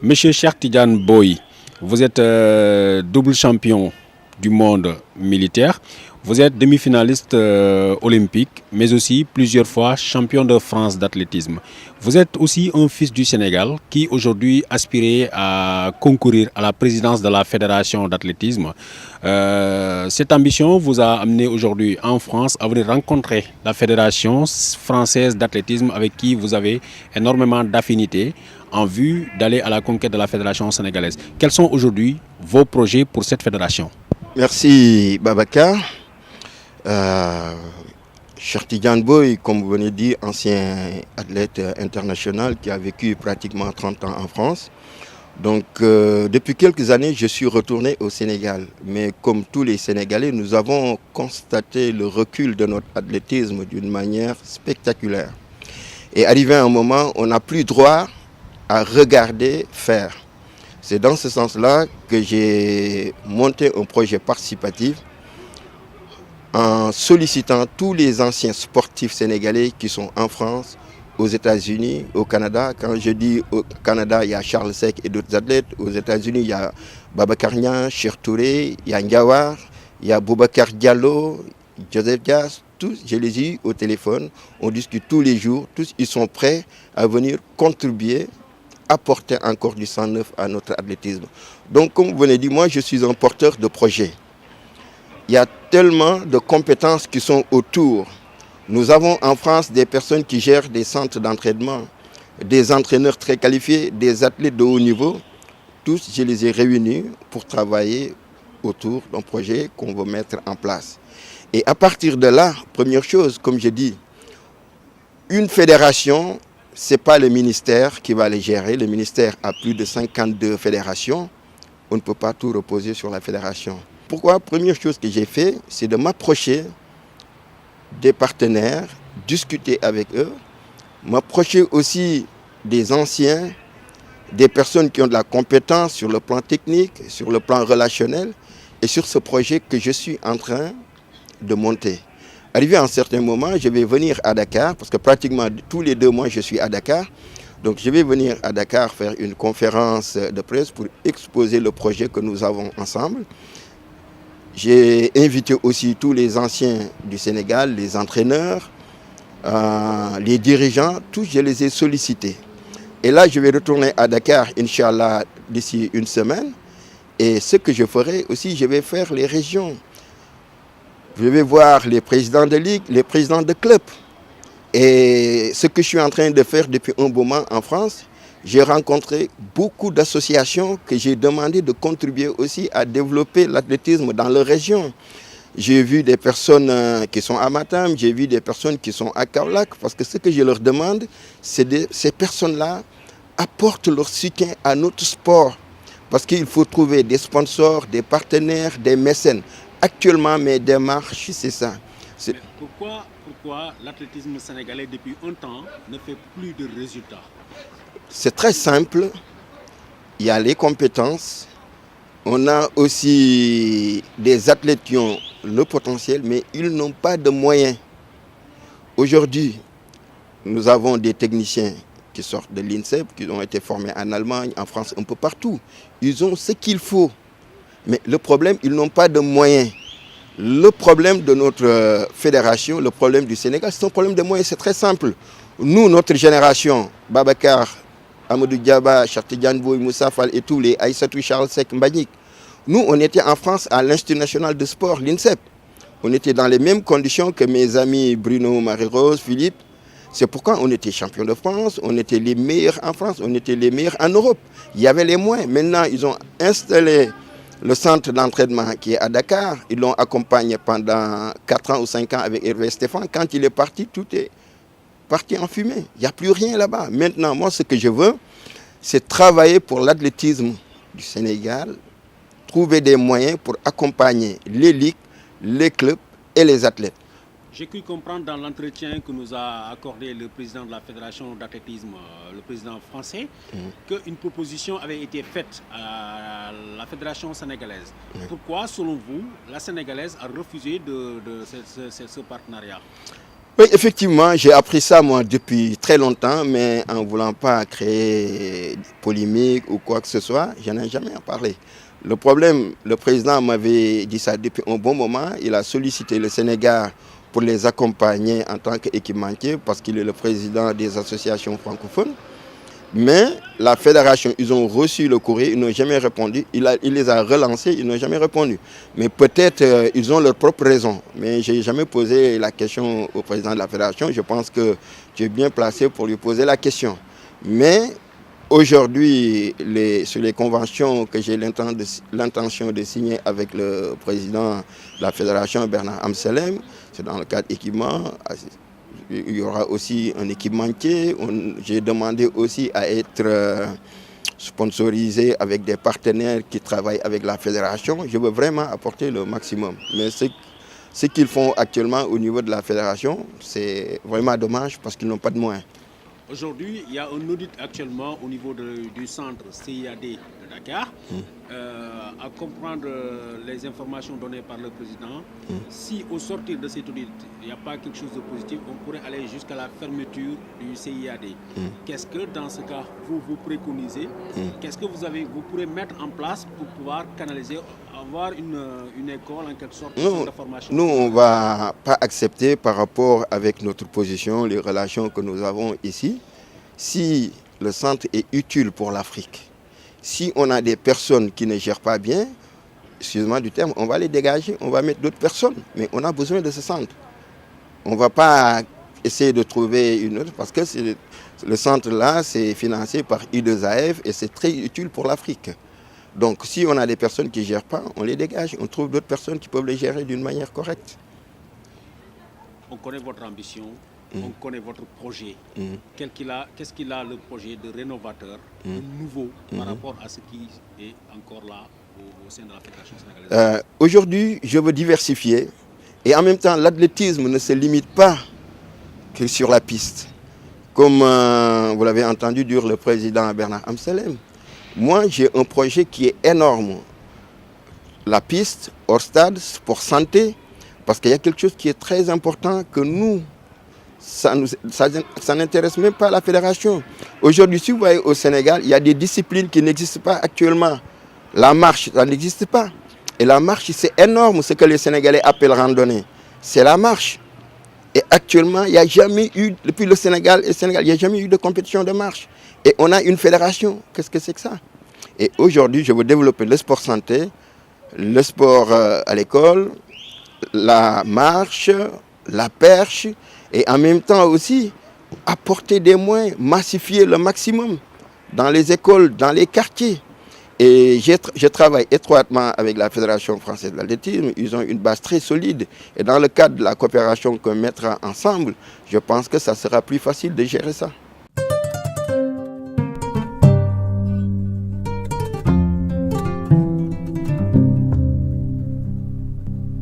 Monsieur Cheikh Tidiane Boye, vous êtes double champion du monde militaire. Vous êtes demi-finaliste olympique, mais aussi plusieurs fois champion de France d'athlétisme. Vous êtes aussi un fils du Sénégal qui aujourd'hui aspirait à concourir à la présidence de la Fédération d'athlétisme. Cette ambition vous a amené aujourd'hui en France à venir rencontrer la Fédération française d'athlétisme avec qui vous avez énormément d'affinités en vue d'aller à la conquête de la Fédération sénégalaise. Quels sont aujourd'hui vos projets pour cette fédération? Merci Babacar. Cheikh Tidiane Boye, comme vous venez de dire, ancien athlète international qui a vécu pratiquement 30 ans en France. Donc depuis quelques années, je suis retourné au Sénégal. Mais comme tous les Sénégalais, nous avons constaté le recul de notre athlétisme d'une manière spectaculaire. Et arrivé à un moment, on n'a plus droit à regarder faire. C'est dans ce sens-là que j'ai monté un projet participatif en sollicitant tous les anciens sportifs sénégalais qui sont en France, aux États-Unis, au Canada. Quand je dis au Canada, il y a Charles Seck et d'autres athlètes. Aux États-Unis, il y a Babacar Niang, Cheikh Touré, il y a Ndiawar, il y a Boubacar Diallo, Joseph Dias. Tous, je les ai eus au téléphone. On discute tous les jours. Tous, ils sont prêts à venir contribuer, apporter encore du sang neuf à notre athlétisme. Donc, comme vous venez de dire, moi, je suis un porteur de projet. Il y a tellement de compétences qui sont autour. Nous avons en France des personnes qui gèrent des centres d'entraînement, des entraîneurs très qualifiés, des athlètes de haut niveau. Tous, je les ai réunis pour travailler autour d'un projet qu'on veut mettre en place. Et à partir de là, première chose, comme je dis, une fédération, ce n'est pas le ministère qui va les gérer. Le ministère a plus de 52 fédérations. On ne peut pas tout reposer sur la fédération. Pourquoi? Première chose que j'ai fait, c'est de m'approcher des partenaires, discuter avec eux, m'approcher aussi des anciens, des personnes qui ont de la compétence sur le plan technique, sur le plan relationnel et sur ce projet que je suis en train de monter. Arrivé à un certain moment, je vais venir à Dakar, parce que pratiquement tous les 2 mois, je suis à Dakar. Donc je vais venir à Dakar faire une conférence de presse pour exposer le projet que nous avons ensemble. J'ai invité aussi tous les anciens du Sénégal, les entraîneurs, les dirigeants, tous je les ai sollicités. Et là, je vais retourner à Dakar, Inch'Allah, d'ici une semaine. Et ce que je ferai aussi, je vais faire les régions. Je vais voir les présidents de ligue, les présidents de clubs. Et ce que je suis en train de faire depuis un moment en France, j'ai rencontré beaucoup d'associations que j'ai demandé de contribuer aussi à développer l'athlétisme dans leur région. J'ai vu des personnes qui sont à Matam, j'ai vu des personnes qui sont à Kaolack, parce que ce que je leur demande, c'est que ces personnes-là apportent leur soutien à notre sport. Parce qu'il faut trouver des sponsors, des partenaires, des mécènes. Actuellement, mes démarches, c'est ça. Pourquoi l'athlétisme sénégalais, depuis un temps, ne fait plus de résultats? C'est très simple. Il y a les compétences. On a aussi des athlètes qui ont le potentiel, mais ils n'ont pas de moyens. Aujourd'hui, nous avons des techniciens qui sortent de l'INSEP, qui ont été formés en Allemagne, en France, un peu partout. Ils ont ce qu'il faut. Mais le problème, ils n'ont pas de moyens. Le problème de notre fédération, le problème du Sénégal, c'est un problème de moyens, c'est très simple. Nous, notre génération, Babacar, Amadou Diaba, Cheikh Tidiane Boye, Moussa Fall et tous les Aïssatou, Charles Seck, Mbagnick. Nous, on était en France à l'Institut national de sport, l'INSEP. On était dans les mêmes conditions que mes amis Bruno, Marie-Rose, Philippe. C'est pourquoi on était champion de France, on était les meilleurs en France, on était les meilleurs en Europe. Il y avait les moyens. Maintenant, ils ont installé le centre d'entraînement qui est à Dakar. Ils l'ont accompagné pendant 4 ans ou 5 ans avec Hervé Stéphane. Quand il est parti, tout est parti en fumée. Il n'y a plus rien là-bas. Maintenant, moi, ce que je veux, c'est travailler pour l'athlétisme du Sénégal, trouver des moyens pour accompagner les ligues, les clubs et les athlètes. J'ai cru comprendre dans l'entretien que nous a accordé le président de la Fédération d'athlétisme, le président français, qu'une proposition avait été faite à la Fédération sénégalaise. Pourquoi, selon vous, la Sénégalaise a refusé ce partenariat? Oui, effectivement, j'ai appris ça moi depuis très longtemps, mais en ne voulant pas créer polémique ou quoi que ce soit, je n'en ai jamais parlé. Le problème, le président m'avait dit ça depuis un bon moment. Il a sollicité le Sénégal pour les accompagner en tant qu'équipementier parce qu'il est le président des associations francophones. Mais la fédération, ils ont reçu le courrier, ils n'ont jamais répondu. Il les a relancés, ils n'ont jamais répondu. Mais peut-être ils ont leurs propres raisons. Mais je n'ai jamais posé la question au président de la fédération. Je pense que tu es bien placé pour lui poser la question. Mais aujourd'hui, sur les conventions que j'ai l'intention de signer avec le président de la fédération, Bernard Amselem, c'est dans le cadre équipement. Il y aura aussi un équipementier. J'ai demandé aussi à être sponsorisé avec des partenaires qui travaillent avec la fédération. Je veux vraiment apporter le maximum. Mais ce qu'ils font actuellement au niveau de la fédération, c'est vraiment dommage parce qu'ils n'ont pas de moyens. Aujourd'hui, il y a un audit actuellement au niveau du centre CIAD de Dakar. À comprendre les informations données par le président, si au sortir de cet audit, il n'y a pas quelque chose de positif, on pourrait aller jusqu'à la fermeture du CIAD. Qu'est-ce que dans ce cas, vous préconisez? Qu'est-ce que vous pourrez mettre en place pour pouvoir canaliser, avoir une école en quelque sorte de formation? Nous, on ne va pas accepter par rapport avec notre position, les relations que nous avons ici. Si le centre est utile pour l'Afrique, si on a des personnes qui ne gèrent pas bien, excusez-moi du terme, on va les dégager, on va mettre d'autres personnes. Mais on a besoin de ce centre. On ne va pas essayer de trouver une autre, parce que le centre-là, c'est financé par I2AF et c'est très utile pour l'Afrique. Donc si on a des personnes qui ne gèrent pas, on les dégage, on trouve d'autres personnes qui peuvent les gérer d'une manière correcte. On connaît votre ambition. On connaît votre projet. Qu'est-ce qu'il a le projet de rénovateur, de nouveau par rapport à ce qui est encore là au sein de la Fédération sénégalaise? Aujourd'hui, je veux diversifier et en même temps, l'athlétisme ne se limite pas que sur la piste. Comme vous l'avez entendu dire le président Bernard Amselem, moi j'ai un projet qui est énorme. La piste, hors stade, sport santé, parce qu'il y a quelque chose qui est très important que nous, ça n'intéresse même pas la fédération. Aujourd'hui, si vous voyez au Sénégal, il y a des disciplines qui n'existent pas actuellement. La marche, ça n'existe pas. Et la marche, c'est énorme, ce que les Sénégalais appellent randonnée. C'est la marche. Et actuellement, il n'y a jamais eu, depuis le Sénégal, il n'y a jamais eu de compétition de marche. Et on a une fédération. Qu'est-ce que c'est que ça? Et aujourd'hui, je veux développer le sport santé, le sport à l'école, la marche, la perche, et en même temps aussi apporter des moyens, massifier le maximum dans les écoles, dans les quartiers. Et je travaille étroitement avec la Fédération française de l'athlétisme. Ils ont une base très solide. Et dans le cadre de la coopération qu'on mettra ensemble, je pense que ça sera plus facile de gérer ça.